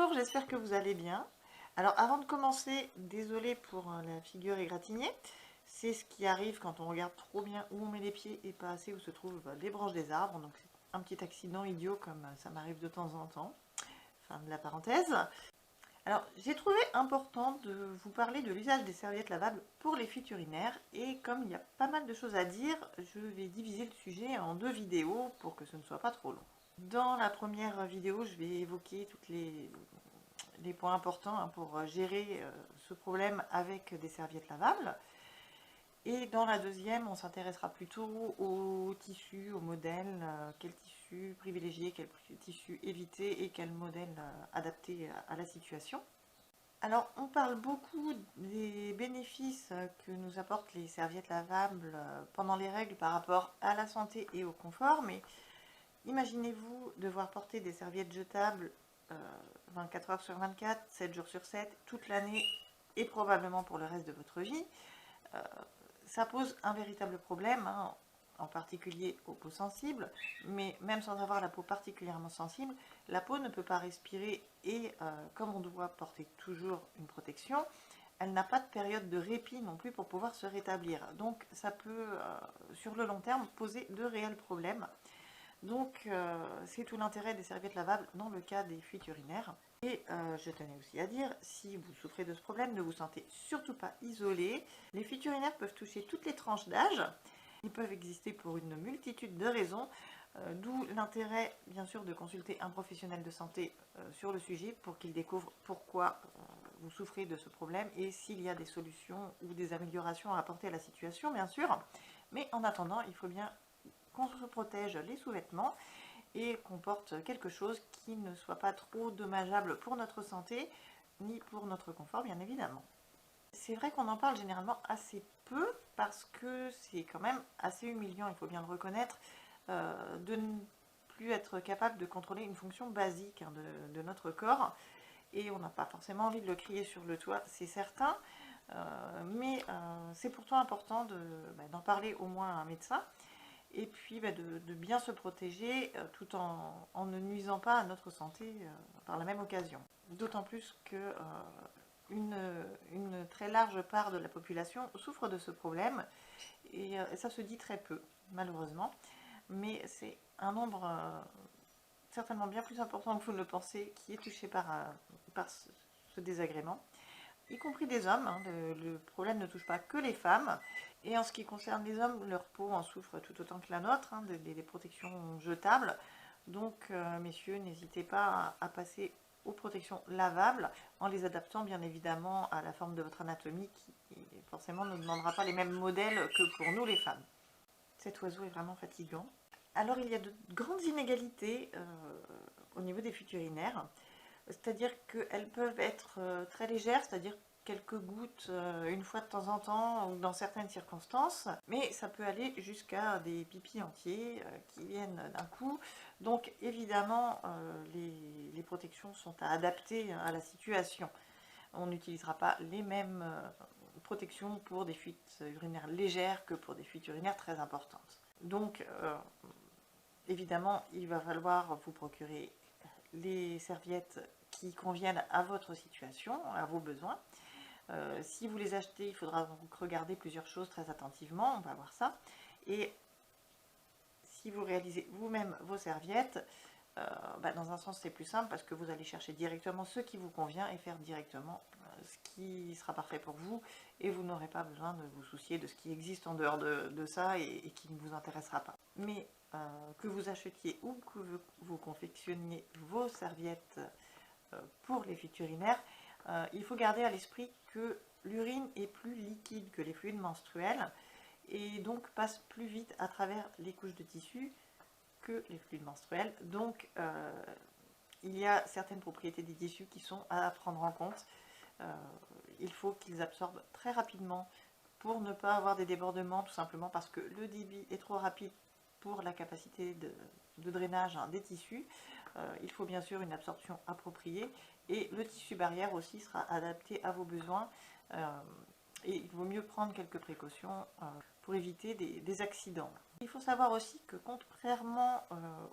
Bonjour, j'espère que vous allez bien. Alors avant de commencer, désolée pour la figure égratignée. C'est ce qui arrive quand on regarde trop bien où on met les pieds et pas assez où se trouvent les branches des arbres. Donc c'est un petit accident idiot comme ça m'arrive de temps en temps. Fin de la parenthèse. Alors j'ai trouvé important de vous parler de l'usage des serviettes lavables pour les fuites urinaires. Et comme il y a pas mal de choses à dire, je vais diviser le sujet en 2 vidéos pour que ce ne soit pas trop long. Dans la première vidéo, je vais évoquer tous les points importants pour gérer ce problème avec des serviettes lavables. Et dans la deuxième, on s'intéressera plutôt au tissu, au modèle, quel tissu privilégier, quel tissu éviter et quel modèle adapter à la situation. Alors, on parle beaucoup des bénéfices que nous apportent les serviettes lavables pendant les règles par rapport à la santé et au confort, mais imaginez-vous devoir porter des serviettes jetables 24 heures sur 24, 7 jours sur 7, toute l'année et probablement pour le reste de votre vie. Ça pose un véritable problème, en particulier aux peaux sensibles, mais même sans avoir la peau particulièrement sensible, la peau ne peut pas respirer et comme on doit porter toujours une protection, elle n'a pas de période de répit non plus pour pouvoir se rétablir. Donc ça peut, sur le long terme, poser de réels problèmes. Donc c'est tout l'intérêt des serviettes lavables dans le cas des fuites urinaires. Et je tenais aussi à dire, si vous souffrez de ce problème, ne vous sentez surtout pas isolé. Les fuites urinaires peuvent toucher toutes les tranches d'âge. Ils peuvent exister pour une multitude de raisons, d'où l'intérêt bien sûr de consulter un professionnel de santé sur le sujet pour qu'il découvre pourquoi vous souffrez de ce problème et s'il y a des solutions ou des améliorations à apporter à la situation bien sûr. Mais en attendant, il faut bien qu'on se protège les sous-vêtements et qu'on porte quelque chose qui ne soit pas trop dommageable pour notre santé ni pour notre confort bien évidemment. C'est vrai qu'on en parle généralement assez peu parce que c'est quand même assez humiliant, il faut bien le reconnaître, de ne plus être capable de contrôler une fonction basique de notre corps et on n'a pas forcément envie de le crier sur le toit, c'est certain, mais c'est pourtant important d'en parler au moins à un médecin et puis de bien se protéger tout en ne nuisant pas à notre santé par la même occasion. D'autant plus que une très large part de la population souffre de ce problème et ça se dit très peu malheureusement, mais c'est un nombre certainement bien plus important que vous ne le pensez qui est touché par ce désagrément, y compris des hommes. Le problème ne touche pas que les femmes. Et en ce qui concerne les hommes, leur peau en souffre tout autant que la nôtre, des protections jetables. Donc, messieurs, n'hésitez pas à passer aux protections lavables, en les adaptant bien évidemment à la forme de votre anatomie, qui forcément ne demandera pas les mêmes modèles que pour nous les femmes. Cet oiseau est vraiment fatigant. Alors, il y a de grandes inégalités au niveau des fuites urinaires. C'est-à-dire qu'elles peuvent être très légères, c'est-à-dire quelques gouttes une fois de temps en temps ou dans certaines circonstances, mais ça peut aller jusqu'à des pipis entiers qui viennent d'un coup. Donc évidemment, les protections sont à adapter à la situation. On n'utilisera pas les mêmes protections pour des fuites urinaires légères que pour des fuites urinaires très importantes. Donc évidemment, il va falloir vous procurer les serviettes qui conviennent à votre situation, à vos besoins. Si vous les achetez, il faudra regarder plusieurs choses très attentivement, on va voir ça. Et si vous réalisez vous-même vos serviettes, dans un sens c'est plus simple parce que vous allez chercher directement ce qui vous convient et faire directement ce qui sera parfait pour vous et vous n'aurez pas besoin de vous soucier de ce qui existe en dehors de ça et qui ne vous intéressera pas. Mais que vous achetiez ou que vous confectionniez vos serviettes pour les fuites urinaires, il faut garder à l'esprit que l'urine est plus liquide que les fluides menstruels et donc passe plus vite à travers les couches de tissu que les fluides menstruels. Donc il y a certaines propriétés des tissus qui sont à prendre en compte. Il faut qu'ils absorbent très rapidement pour ne pas avoir des débordements, tout simplement parce que le débit est trop rapide pour la capacité de drainage des tissus. Il faut bien sûr une absorption appropriée et le tissu barrière aussi sera adapté à vos besoins et il vaut mieux prendre quelques précautions pour éviter des accidents. Il faut savoir aussi que contrairement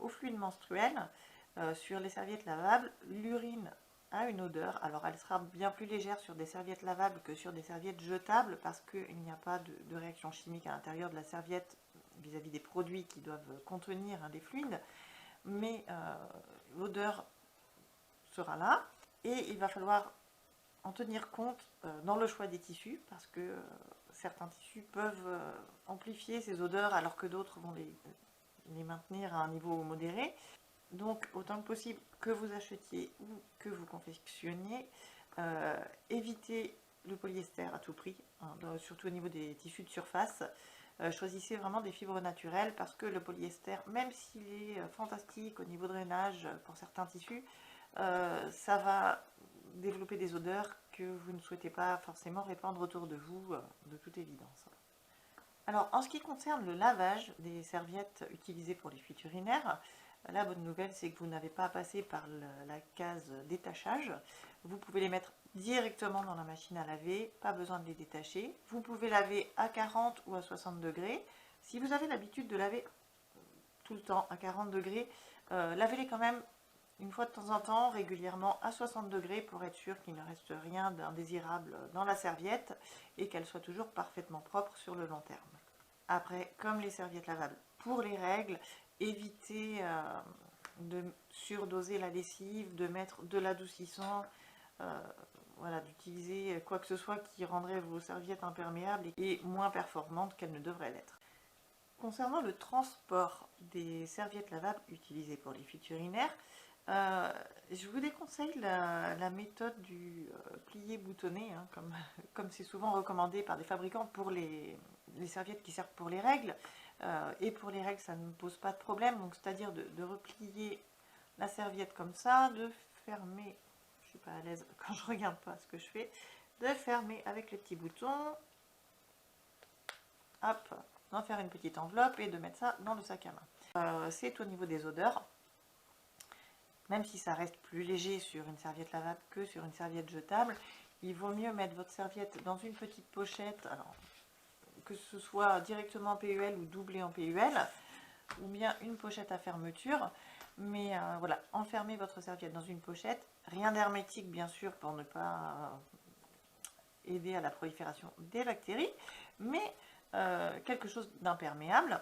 aux fluides menstruels, sur les serviettes lavables, l'urine a une odeur. Alors elle sera bien plus légère sur des serviettes lavables que sur des serviettes jetables parce qu'il n'y a pas de réaction chimique à l'intérieur de la serviette vis-à-vis des produits qui doivent contenir des fluides, mais l'odeur sera là et il va falloir en tenir compte dans le choix des tissus parce que certains tissus peuvent amplifier ces odeurs alors que d'autres vont les maintenir à un niveau modéré. Donc autant que possible que vous achetiez ou que vous confectionniez, évitez le polyester à tout prix, hein, surtout au niveau des tissus de surface. Choisissez vraiment des fibres naturelles parce que le polyester, même s'il est fantastique au niveau drainage pour certains tissus, ça va développer des odeurs que vous ne souhaitez pas forcément répandre autour de vous, de toute évidence. Alors en ce qui concerne le lavage des serviettes utilisées pour les fuites urinaires, la bonne nouvelle c'est que vous n'avez pas à passer par la case détachage. Vous pouvez les mettre directement dans la machine à laver, pas besoin de les détacher. Vous pouvez laver à 40 ou à 60 degrés. Si vous avez l'habitude de laver tout le temps à 40 degrés, lavez-les quand même une fois de temps en temps, régulièrement à 60 degrés pour être sûr qu'il ne reste rien d'indésirable dans la serviette et qu'elle soit toujours parfaitement propre sur le long terme. Après, comme les serviettes lavables pour les règles, évitez de surdoser la lessive, de mettre de l'adoucissant, voilà, d'utiliser quoi que ce soit qui rendrait vos serviettes imperméables et moins performantes qu'elles ne devraient l'être. Concernant le transport des serviettes lavables utilisées pour les fuites urinaires, je vous déconseille la méthode du plié boutonné, hein, comme c'est souvent recommandé par des fabricants pour les serviettes qui servent pour les règles. Et pour les règles, ça ne pose pas de problème, donc c'est-à-dire de replier la serviette comme ça, de fermer, je suis pas à l'aise quand je regarde pas ce que je fais, de fermer avec les petits boutons, hop, d'en faire une petite enveloppe et de mettre ça dans le sac à main. C'est au niveau des odeurs. Même si ça reste plus léger sur une serviette lavable que sur une serviette jetable, il vaut mieux mettre votre serviette dans une petite pochette, alors, que ce soit directement en PUL ou doublé en PUL, ou bien une pochette à fermeture. Mais voilà, enfermez votre serviette dans une pochette, rien d'hermétique bien sûr pour ne pas aider à la prolifération des bactéries, mais quelque chose d'imperméable.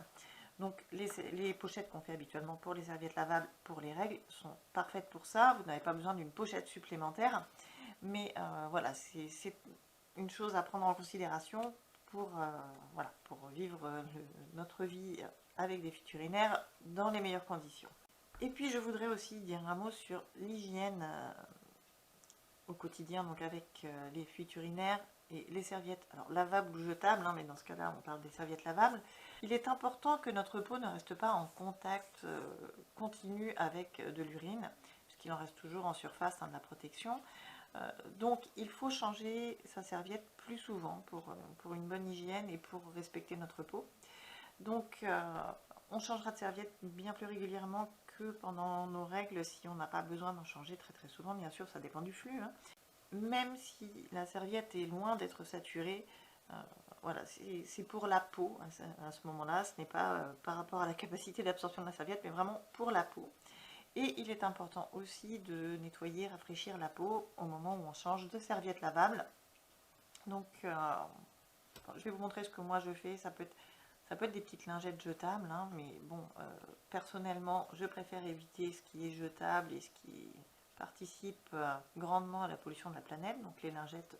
Donc les pochettes qu'on fait habituellement pour les serviettes lavables, pour les règles, sont parfaites pour ça. Vous n'avez pas besoin d'une pochette supplémentaire. Mais voilà, c'est une chose à prendre en considération pour, voilà, pour vivre notre vie avec des fuites urinaires dans les meilleures conditions. Et puis je voudrais aussi dire un mot sur l'hygiène au quotidien, donc avec les fuites urinaires et les serviettes, alors lavables ou jetables, hein, mais dans ce cas-là on parle des serviettes lavables. Il est important que notre peau ne reste pas en contact continu avec de l'urine, puisqu'il en reste toujours en surface de la protection. Donc il faut changer sa serviette plus souvent pour une bonne hygiène et pour respecter notre peau. Donc on changera de serviette bien plus régulièrement que pendant nos règles si on n'a pas besoin d'en changer très souvent. Bien sûr, ça dépend du flux, hein. Même si la serviette est loin d'être saturée, voilà, c'est pour la peau à ce moment-là. Ce n'est pas par rapport à la capacité d'absorption de la serviette, mais vraiment pour la peau. Et il est important aussi de nettoyer, rafraîchir la peau au moment où on change de serviette lavable. Donc, je vais vous montrer ce que moi je fais. Ça peut être des petites lingettes jetables, hein, mais bon, personnellement, je préfère éviter ce qui est jetable et ce qui participe grandement à la pollution de la planète. Donc les lingettes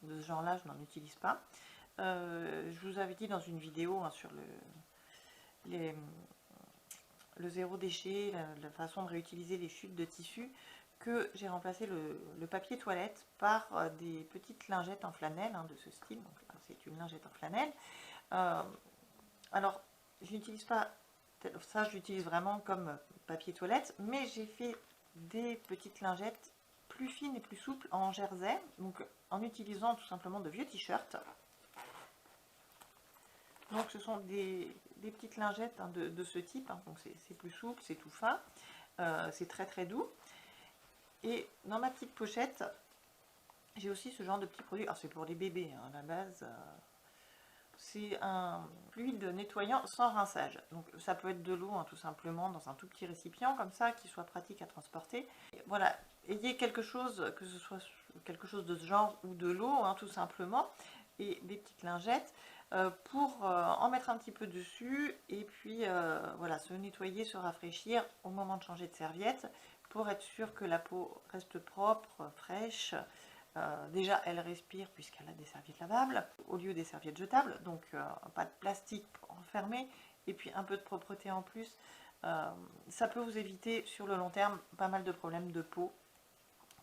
de ce genre-là, je n'en utilise pas. Je vous avais dit dans une vidéo, hein, sur le zéro déchet, la façon de réutiliser les chutes de tissu, que j'ai remplacé le papier toilette par des petites lingettes en flanelle, hein, de ce style. Donc c'est une lingette en flanelle. Alors, je n'utilise pas ça, je l'utilise vraiment comme papier toilette, mais j'ai fait des petites lingettes plus fines et plus souples en jersey, donc en utilisant tout simplement de vieux t-shirts. Donc ce sont des petites lingettes, hein, de ce type, hein. Donc c'est plus souple, c'est tout fin, c'est très doux. Et dans ma petite pochette, j'ai aussi ce genre de petits produits. Alors c'est pour les bébés, hein, à la base. c'est un fluide nettoyant sans rinçage. Donc ça peut être de l'eau hein, tout simplement dans un tout petit récipient comme ça qui soit pratique à transporter. Et voilà, ayez quelque chose, que ce soit quelque chose de ce genre ou de l'eau hein, tout simplement, et des petites lingettes pour en mettre un petit peu dessus et puis voilà, se nettoyer, se rafraîchir au moment de changer de serviette pour être sûr que la peau reste propre, fraîche. Déjà, elle respire puisqu'elle a des serviettes lavables au lieu des serviettes jetables, donc pas de plastique enfermé et puis un peu de propreté en plus. Ça peut vous éviter sur le long terme pas mal de problèmes de peau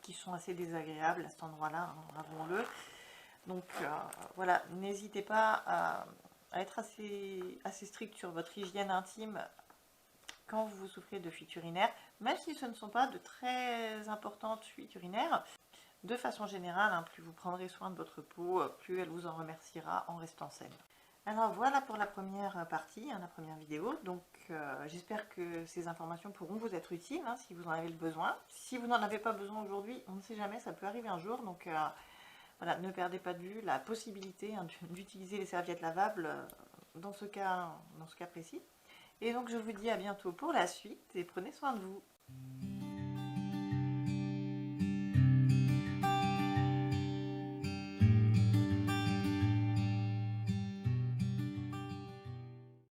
qui sont assez désagréables à cet endroit-là, hein, avouons-le. Donc voilà, n'hésitez pas à être assez strict sur votre hygiène intime quand vous souffrez de fuites urinaires, même si ce ne sont pas de très importantes fuites urinaires. De façon générale, hein, plus vous prendrez soin de votre peau, plus elle vous en remerciera en restant saine. Alors voilà pour la première partie, hein, la première vidéo. Donc j'espère que ces informations pourront vous être utiles hein, si vous en avez le besoin. Si vous n'en avez pas besoin aujourd'hui, on ne sait jamais, ça peut arriver un jour. Donc voilà, ne perdez pas de vue la possibilité hein, d'utiliser les serviettes lavables dans ce cas précis. Et donc je vous dis à bientôt pour la suite et prenez soin de vous.